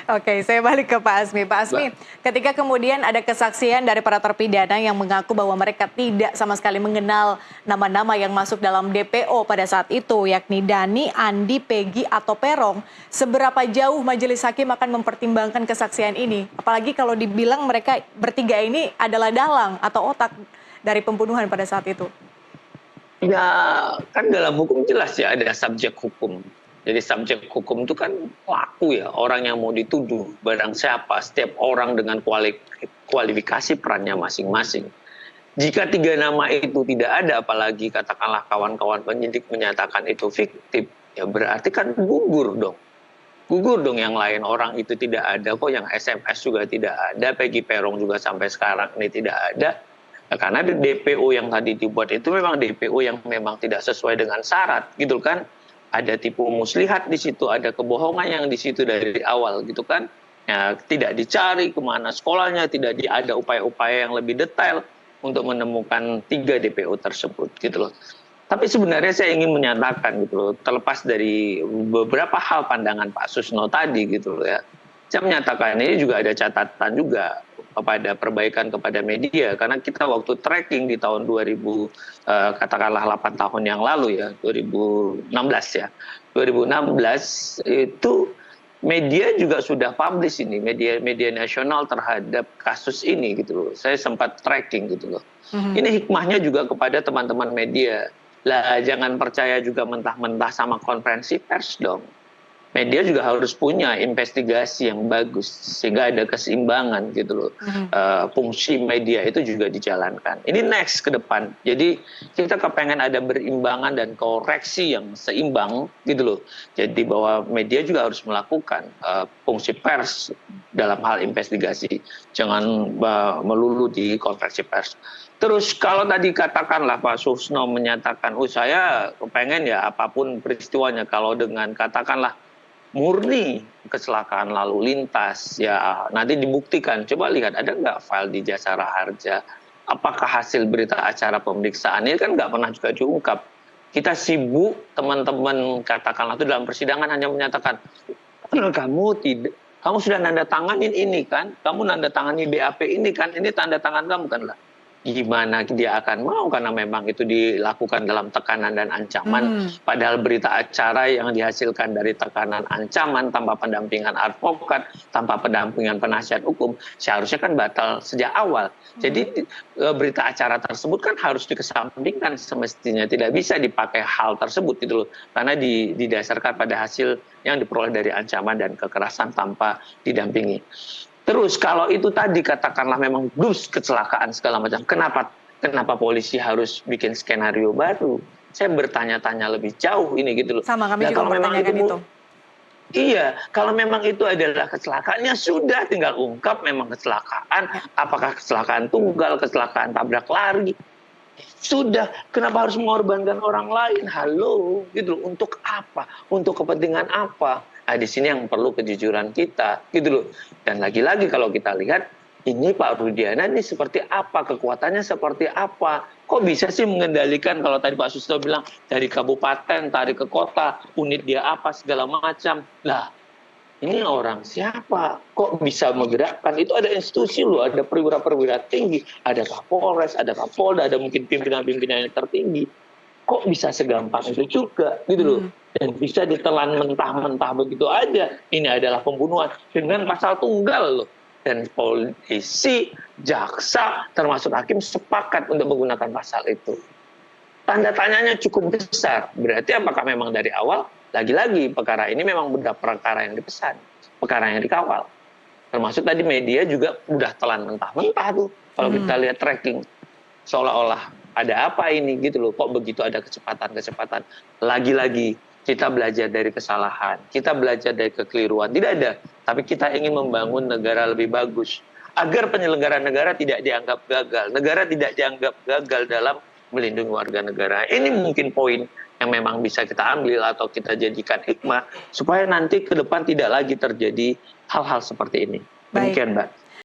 Oke, saya balik ke Pak Azmi. Pak Azmi, ketika kemudian ada kesaksian dari para terpidana yang mengaku bahwa mereka tidak sama sekali mengenal nama-nama yang masuk dalam DPO pada saat itu, yakni Dani, Andi, Peggy, atau Perong, seberapa jauh majelis hakim akan mempertimbangkan kesaksian ini? Apalagi kalau dibilang mereka bertiga ini adalah dalang atau otak dari pembunuhan pada saat itu. Ya, kan dalam hukum jelas ya ada subjek hukum. Jadi subjek hukum itu kan pelaku ya, orang yang mau dituduh, barang siapa, setiap orang dengan kualifikasi perannya masing-masing. Jika tiga nama itu tidak ada, apalagi katakanlah kawan-kawan penyidik menyatakan itu fiktif, ya berarti kan gugur dong. Gugur dong yang lain, orang itu tidak ada kok, yang SMS juga tidak ada, Peggy Perong juga sampai sekarang ini tidak ada. Nah, karena DPO yang tadi dibuat itu memang DPO yang memang tidak sesuai dengan syarat, gitu kan. Ada tipu muslihat di situ, ada kebohongan yang di situ dari awal, gitu kan. Ya, tidak dicari kemana sekolahnya, tidak ada upaya-upaya yang lebih detail untuk menemukan 3 DPO tersebut, gitu loh. Tapi sebenarnya saya ingin menyatakan gitu loh, terlepas dari beberapa hal pandangan Pak Susno tadi gitu loh ya. Saya menyatakan ini juga ada catatan juga kepada perbaikan kepada media, karena kita waktu tracking di tahun 2000 katakanlah 8 tahun yang lalu ya, 2016 ya. 2016 itu media juga sudah publish ini, media nasional terhadap kasus ini gitu loh. Saya sempat tracking gitu loh. Ini hikmahnya juga kepada teman-teman media. Lah jangan percaya juga mentah-mentah sama konferensi pers dong. Media juga harus punya investigasi yang bagus sehingga ada keseimbangan gitu loh. Fungsi media itu juga dijalankan. Ini next ke depan. Jadi kita kepengen ada berimbangan dan koreksi yang seimbang gitu loh. Jadi bahwa media juga harus melakukan fungsi pers dalam hal investigasi. Jangan melulu di konferensi pers. Terus kalau tadi katakanlah Pak Susno menyatakan, saya kepengen ya apapun peristiwanya, kalau dengan katakanlah murni kecelakaan lalu lintas, ya nanti dibuktikan. Coba lihat ada nggak file di Jasara Harja? Apakah hasil berita acara pemeriksaan ini kan nggak pernah juga diungkap. Kita sibuk, teman-teman katakanlah itu dalam persidangan hanya menyatakan, kamu sudah nanda tanganin ini kan, kamu nanda tangani BAP ini kan, ini tanda tangan kamu kan lah. Gimana dia akan mau, karena memang itu dilakukan dalam tekanan dan ancaman. Padahal berita acara yang dihasilkan dari tekanan ancaman tanpa pendampingan advokat, tanpa pendampingan penasihat hukum, seharusnya kan batal sejak awal. Jadi berita acara tersebut kan harus dikesampingkan semestinya, tidak bisa dipakai hal tersebut gitu loh, karena didasarkan pada hasil yang diperoleh dari ancaman dan kekerasan tanpa didampingi. Terus kalau itu tadi katakanlah memang dus kecelakaan segala macam, kenapa polisi harus bikin skenario baru? Saya bertanya-tanya lebih jauh ini gitu loh. Sama kami juga mempertanyakan itu. Iya, kalau memang itu adalah kecelakaannya sudah tinggal ungkap memang kecelakaan, apakah kecelakaan tunggal, kecelakaan tabrak lari. Sudah, kenapa harus mengorbankan orang lain? Halo, gitu loh. Untuk apa? Untuk kepentingan apa? Nah, di sini yang perlu kejujuran kita, gitu loh. Dan lagi-lagi kalau kita lihat, ini Pak Rudiana ini seperti apa, kekuatannya seperti apa? Kok bisa sih mengendalikan, kalau tadi Pak Susno bilang, dari kabupaten, tarik ke kota, unit dia apa, segala macam. Lah, ini orang siapa? Kok bisa menggerakkan? Itu ada institusi loh, ada perwira-perwira tinggi, ada Kapolres, ada Kapolda, ada mungkin pimpinan-pimpinan yang tertinggi. Kok bisa segampang itu juga, gitu loh. Dan bisa ditelan mentah-mentah begitu aja. Ini adalah pembunuhan dengan pasal tunggal loh. Dan polisi, jaksa, termasuk hakim sepakat untuk menggunakan pasal itu. Tanda tanyanya cukup besar. Berarti apakah memang dari awal, lagi-lagi perkara ini memang benar perkara yang dipesan, perkara yang dikawal. Termasuk tadi media juga udah telan mentah-mentah tuh. Kalau kita lihat tracking, seolah-olah ada apa ini gitu loh, kok begitu ada kecepatan-kecepatan. Lagi-lagi kita belajar dari kesalahan, kita belajar dari kekeliruan, tidak ada. Tapi kita ingin membangun negara lebih bagus, agar penyelenggara negara tidak dianggap gagal, negara tidak dianggap gagal dalam melindungi warga negara. Ini mungkin poin yang memang bisa kita ambil atau kita jadikan hikmah, supaya nanti ke depan tidak lagi terjadi hal-hal seperti ini. Demikian, Mbak.